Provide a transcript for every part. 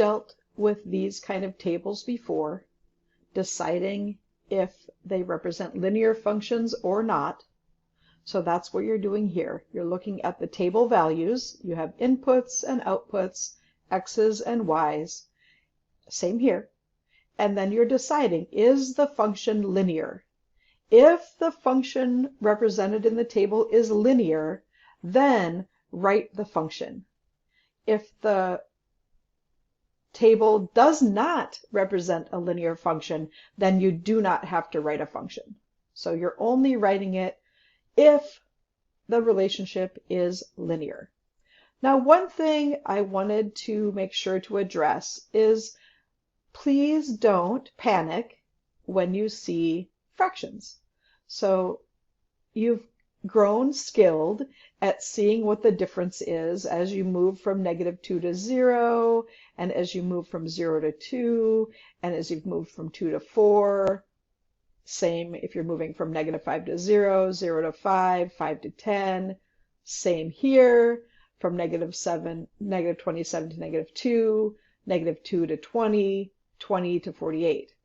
dealt with these kind of tables before, deciding if they represent linear functions or not. So that's what you're doing here. You're looking at the table values. You have inputs and outputs, x's and y's. Same here. And then you're deciding, is the function linear? If the function represented in the table is linear, then write the function. If the table does not represent a linear function, then you do not have to write a function. So you're only writing it if the relationship is linear. Now, one thing I wanted to make sure to address is please don't panic when you see fractions. So you've grown skilled at seeing what the difference is as you move from -2 to 0, and as you move from 0 to 2, and as you've moved from 2 to 4. Same if you're moving from -5 to 0, 0 to 5, 5 to 10. Same here, from -27 to -2, -2 to 20, 20 to 48.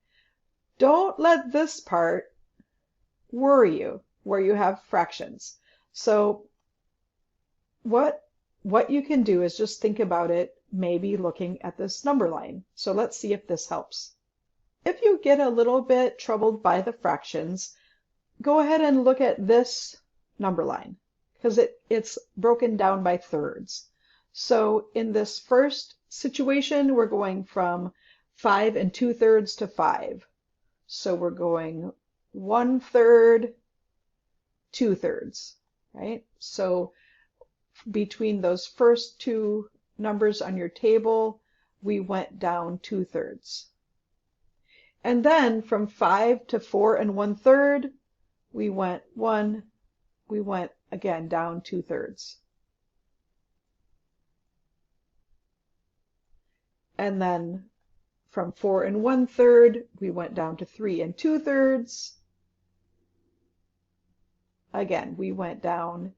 Don't let this part worry you, where you have fractions. So what you can do is just think about it, maybe looking at this number line. So let's see if this helps. If you get a little bit troubled by the fractions, go ahead and look at this number line, because it's broken down by thirds. So in this first situation, we're going from 5 2/3 to 5. So we're going 1/3, 2/3, right? So between those first two numbers on your table, we went down 2/3. And then from 5 to 4 1/3, we went again down 2/3. And then from 4 1/3, we went down to 3 2/3. Again, we went down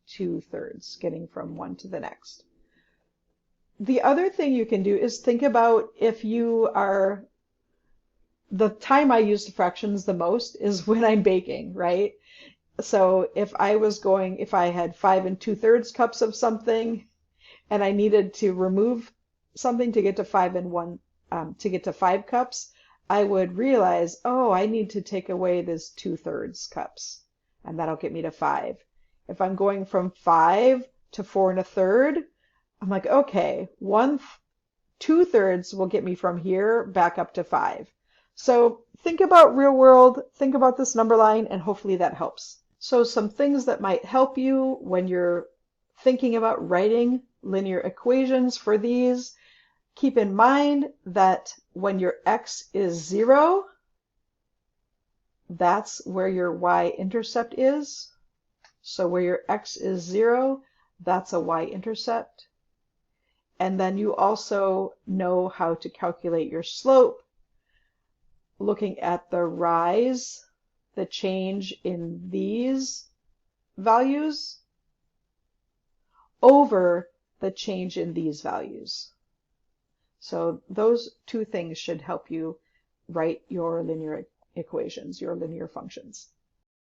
2/3, getting from one to the next. The other thing you can do is think about if you are, the time I use the fractions the most is when I'm baking, right? So if I had 5 2/3 cups of something and I needed to remove something to get to 5 cups, I would realize, oh, I need to take away this 2/3 cups, and that'll get me to 5. If I'm going from 5 to 4 1/3, I'm like, okay, 2/3 will get me from here back up to 5. So think about real world, think about this number line, and hopefully that helps. So some things that might help you when you're thinking about writing linear equations for these: keep in mind that when your x is 0, that's where your y-intercept is. So where your x is 0, that's a y-intercept. And then you also know how to calculate your slope, looking at the rise, the change in these values, over the change in these values. So those two things should help you write your linear equations, your linear functions.